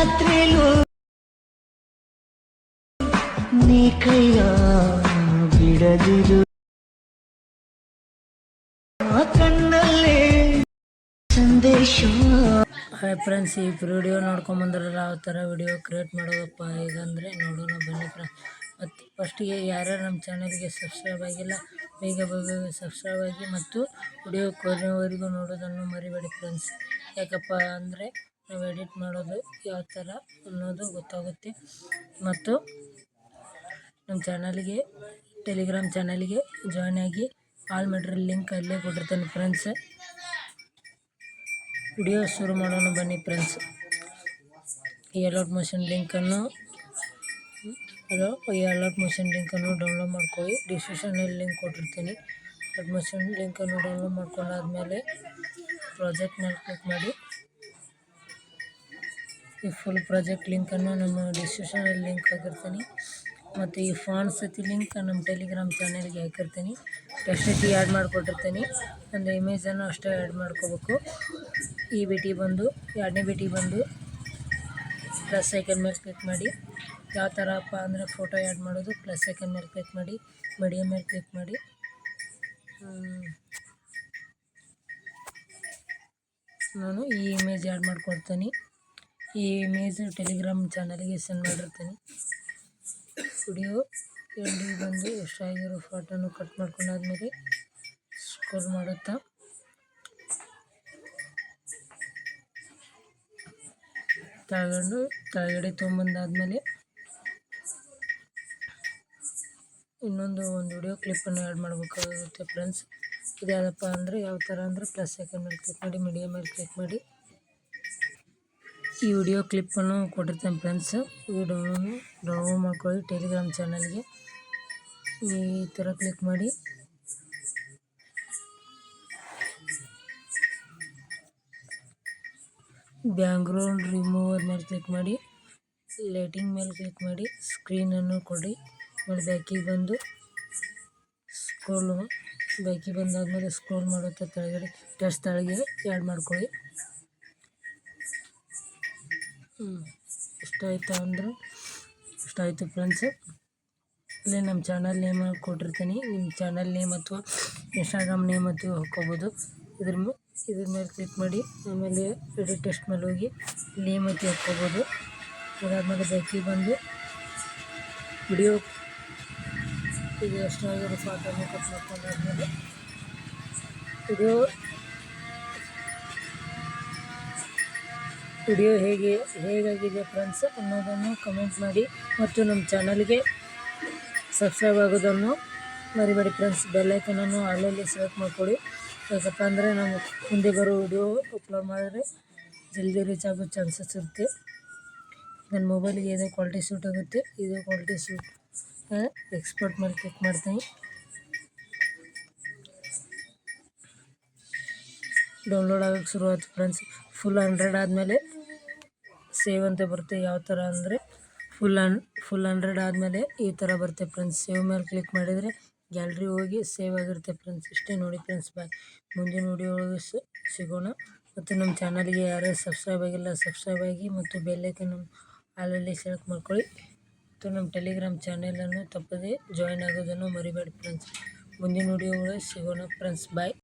ರಾತ್ರಿಲೂ ನೀ ಕೈಯ ಬಿಡದಿರು ಕಣ್ಣಲ್ಲೇ ಸಂದೇಶ. ಹಾಯ್ ಫ್ರೆಂಡ್ಸ್, ಈ ವಿಡಿಯೋ ನೋಡ್ಕೊಂಬಂದ್ರೆ ಯಾವ ಥರ ವಿಡಿಯೋ ಕ್ರಿಯೇಟ್ ಮಾಡೋದಪ್ಪ ಈಗಂದರೆ ನೋಡೋಣ ಬನ್ನಿ ಫ್ರೆಂಡ್ಸ್. ಮತ್ತು ಫಸ್ಟಿಗೆ ಯಾರ್ಯಾರು ನಮ್ಮ ಚಾನಲ್ಗೆ ಸಬ್ಸ್ಕ್ರೈಬ್ ಆಗಿಲ್ಲ ಬೇಗ ಸಬ್ಸ್ಕ್ರೈಬ್ ಆಗಿ ಮತ್ತು ವಿಡಿಯೋ ಕೊನೆಯವರೆಗೂ ನೋಡೋದನ್ನು ಮರಿಬೇಡಿ ಫ್ರೆಂಡ್ಸ್. ಯಾಕಪ್ಪ ಅಂದರೆ ನಾವು ಎಡಿಟ್ ಮಾಡೋದು ಯಾವ ಥರ ಅನ್ನೋದು ಗೊತ್ತಾಗುತ್ತೆ. ಮತ್ತು ನಮ್ಮ ಚಾನಲ್ಗೆ ಟೆಲಿಗ್ರಾಮ್ ಚಾನಲ್ಗೆ ಜಾಯ್ನ್ ಆಗಿ ಆಲ್ ಮಾಡಿರೋ ಲಿಂಕ್ ಅಲ್ಲೇ ಕೊಟ್ಟಿರ್ತಾನೆ ಫ್ರೆಂಡ್ಸ್. ವಿಡಿಯೋ ಶುರು ಮಾಡೋಣ ಬನ್ನಿ ಫ್ರೆಂಡ್ಸ್. ಈ ಅಲರ್ಟ್ ಮೋಷನ್ ಲಿಂಕನ್ನು ಡೌನ್ಲೋಡ್ ಮಾಡ್ಕೊಳ್ಳಿ. ಡಿಸ್ಕ್ರಿಪ್ಷನಲ್ಲಿ ಲಿಂಕ್ ಕೊಟ್ಟಿರ್ತೀನಿ. ಅಲರ್ಟ್ ಮೋಷನ್ ಲಿಂಕನ್ನು ಡೌನ್ಲೋಡ್ ಮಾಡ್ಕೊಂಡಾದ್ಮೇಲೆ ಪ್ರಾಜೆಕ್ಟ್ ಮೇಲೆ ಕ್ಲಿಕ್ ಮಾಡಿ. ಈ ಫುಲ್ ಪ್ರಾಜೆಕ್ಟ್ ಲಿಂಕನ್ನು ನಮ್ಮ ಡಿಸ್ಕ್ರಿಪ್ಷನಲ್ಲಿ ಲಿಂಕ್ ಹಾಕಿರ್ತೀನಿ. ಮತ್ತು ಈ ಫಾಂಟ್ಸ್ ಲಿಂಕ್ ನಮ್ಮ ಟೆಲಿಗ್ರಾಮ್ ಚಾನಲ್ಗೆ ಹಾಕಿರ್ತೀನಿ. ಟೆಕ್ಸ್ಟ್ ಆ್ಯಡ್ ಮಾಡಿಕೊಟ್ಟಿರ್ತೀನಿ. ಒಂದು ಇಮೇಜನ್ನು ಅಷ್ಟೇ ಆ್ಯಡ್ ಮಾಡ್ಕೋಬೇಕು. ಈ ಬಿಟಿ ಬಂದು ಎರಡನೇ ಬಿಟಿ ಬಂದು ಪ್ಲಸ್ ಐಕನ್ ಮೇಲೆ ಕ್ಲಿಕ್ ಮಾಡಿ. ಯಾವ ಥರಪ್ಪ ಅಂದರೆ ಫೋಟೋ ಆ್ಯಡ್ ಮಾಡೋದು. ಪ್ಲಸ್ ಐಕನ್ ಮೇಲೆ ಕ್ಲಿಕ್ ಮಾಡಿ, ಮೀಡಿಯಾ ಮೇಲೆ ಕ್ಲಿಕ್ ಮಾಡಿ. ನಾನು ಈ ಇಮೇಜ್ ಆ್ಯಡ್ ಮಾಡ್ಕೊಡ್ತೀನಿ. ಈ ಇಮೇಜ್ ಟೆಲಿಗ್ರಾಮ್ ಚಾನಲ್ಗೆ ಸೆಂಡ್ ಮಾಡಿರ್ತೀನಿ. ವಿಡಿಯೋ ಎಲ್ಲಿ ಬಂದು ಎಷ್ಟಾಗಿರೋ ಫೋಟೋನು ಕಟ್ ಮಾಡ್ಕೊಂಡಾದ್ಮೇಲೆ ಸ್ಕ್ರೋಲ್ ಮಾಡುತ್ತಾ ಕೆಳಗಡೆ ತೊಗೊಂಬಂದಾದ್ಮೇಲೆ ಒಂದು ವಿಡಿಯೋ ಕ್ಲಿಪ್ಪನ್ನು ಆ್ಯಡ್ ಮಾಡಬೇಕಾಗುತ್ತೆ ಫ್ರೆಂಡ್ಸ್. ಇದು ಯಾವುದಪ್ಪ ಅಂದರೆ ಯಾವ ಥರ ಅಂದರೆ ಪ್ಲಸ್ ಐಕನ್ ಮೇಲೆ ಕ್ಲಿಕ್ ಮಾಡಿ, ಮೀಡಿಯಾ ಮೇಲೆ ಕ್ಲಿಕ್ ಮಾಡಿ. ಈ ವಿಡಿಯೋ ಕ್ಲಿಪ್ಪನ್ನು ಕೊಟ್ಟಿರ್ತೇನೆ ಫ್ರೆಂಡ್ಸ್. ಈ ಡೌನ್ಲೋಡ್ ಮಾಡ್ಕೊಳ್ಳಿ ಟೆಲಿಗ್ರಾಮ್ ಚಾನಲ್ಗೆ. ಈ ಥರ ಕ್ಲಿಕ್ ಮಾಡಿ ಬ್ಯಾಕ್ಗ್ರೌಂಡ್ ರಿಮೂವರ್ ಮೇಲೆ ಕ್ಲಿಕ್ ಮಾಡಿ, ಲೈಟಿಂಗ್ ಮೇಲೆ ಕ್ಲಿಕ್ ಮಾಡಿ, ಸ್ಕ್ರೀನನ್ನು ಕೊಡಿ. ಆಮೇಲೆ ಬ್ಯಾಕಿಗೆ ಬಂದಾದ್ಮೇಲೆ ಸ್ಕ್ರೋಲ್ ಮಾಡುತ್ತಾ ಕೆಳಗಡೆ ಟೆಕ್ಸ್ಟ್ ತಾಳಿಗೆ ಆ್ಯಡ್ ಮಾಡ್ಕೊಳ್ಳಿ. ಇಷ್ಟಾಯಿತು ಫ್ರೆಂಡ್ಸ್. ಇಲ್ಲಿ ನಮ್ಮ ಚಾನಲ್ ನೇಮ್ ಕೊಟ್ಟಿರ್ತೀನಿ. ನಿಮ್ಮ ಚಾನಲ್ ನೇಮ್ ಅಥವಾ ಇನ್ಸ್ಟಾಗ್ರಾಮ್ ನೇಮ್ ಅಥವಾ ಹಾಕ್ಕೋಬೋದು. ಇದ್ರ ಮೇಲೆ ಕ್ಲಿಕ್ ಮಾಡಿ. ಆಮೇಲೆ ಎಡಿಟ್ ಟೆಕ್ಸ್ಟ್ ಮೇಲೆ ಹೋಗಿ ನೇಮ್ ಅಂತ ಹಾಕ್ಕೋಬೋದು. ಅದಾದಮೇಲೆ ಬ್ಯಾಕಿಗೆ ಬಂದು ವಿಡಿಯೋ ಈಗ ಎಷ್ಟಾಗಿರೋ ಫೋಟೋನ ಕಟ್ ಮಾಡ್ಕೊಂಡಾದ್ಮೇಲೆ ವಿಡಿಯೋ ಹೇಗಾಗಿದೆ ಫ್ರೆಂಡ್ಸ್ ಅನ್ನೋದನ್ನು ಕಮೆಂಟ್ ಮಾಡಿ. ಮತ್ತು ನಮ್ಮ ಚಾನಲ್ಗೆ ಸಬ್ಸ್ಕ್ರೈಬ್ ಆಗೋದನ್ನು ಮರಿಬೇಡಿ ಫ್ರೆಂಡ್ಸ್. ಬೆಲ್ಲೈಕನನ್ನು ಅಲ್ಲಲ್ಲಿ ಸೆಲೆಕ್ಟ್ ಮಾಡ್ಕೊಳ್ಳಿ. ಯಾಕಪ್ಪ ಅಂದರೆ ನಾವು ಮುಂದೆ ಬರೋ ವಿಡಿಯೋ ಅಪ್ಲೋಡ್ ಮಾಡಿದ್ರೆ ಜಲ್ದಿ ರೀಚ್ ಆಗೋ ಚಾನ್ಸಸ್ ಇರುತ್ತೆ. ನನ್ನ ಮೊಬೈಲಿಗೆ ಇದೇ ಕ್ವಾಲಿಟಿ ಸೂಟ್ ಆಗುತ್ತೆ. ಇದೇ ಕ್ವಾಲಿಟಿ ಸೂಟ್ ಎಕ್ಸ್ಪೋರ್ಟ್ ಮೇಲೆ ಕ್ಲಿಕ್ ಮಾಡ್ತೀನಿ. ಡೌನ್ಲೋಡ್ ಆಗೋಕ್ಕೆ ಶುರುವಾಯ್ತು ಫ್ರೆಂಡ್ಸ್. ಫುಲ್ 100 ಆದಮೇಲೆ ಸೇವ್ ಅಂತ ಬರುತ್ತೆ. ಯಾವ ಥರ ಅಂದರೆ ಫುಲ್ 100 ಆದಮೇಲೆ ಈ ಥರ ಬರುತ್ತೆ ಫ್ರೆಂಡ್ಸ್. ಸೇವ್ ಮೇಲೆ ಕ್ಲಿಕ್ ಮಾಡಿದರೆ ಗ್ಯಾಲರಿ ಹೋಗಿ ಸೇವ್ ಆಗಿರುತ್ತೆ ಫ್ರೆಂಡ್ಸ್. ಇಷ್ಟೇ ನೋಡಿ ಫ್ರೆಂಡ್ಸ್. ಬಾಯ್. ಮುಂದಿನ ವಿಡಿಯೋ ಒಳಗೆ ಸಿಗೋಣ. ಮತ್ತು ನಮ್ಮ ಚಾನಲ್ಗೆ ಯಾರ್ಯಾರು ಸಬ್ಸ್ಕ್ರೈಬ್ ಆಗಿಲ್ಲ ಸಬ್ಸ್ಕ್ರೈಬ್ ಆಗಿ ಮತ್ತು ಬೆಲ್ಲೈಕನ್ನು ಅಲ್ಲಲ್ಲಿ ಸೆಲೆಕ್ಟ್ ಮಾಡ್ಕೊಳ್ಳಿ. ಮತ್ತು ನಮ್ಮ ಟೆಲಿಗ್ರಾಮ್ ಚಾನಲನ್ನು ತಪ್ಪದೇ ಜಾಯ್ನ್ ಆಗೋದನ್ನು ಮರಿಬೇಡಿ ಫ್ರೆಂಡ್ಸ್. ಮುಂದಿನ ವಿಡಿಯೋ ಒಳಗೆ ಸಿಗೋಣ ಫ್ರೆಂಡ್ಸ್. ಬಾಯ್.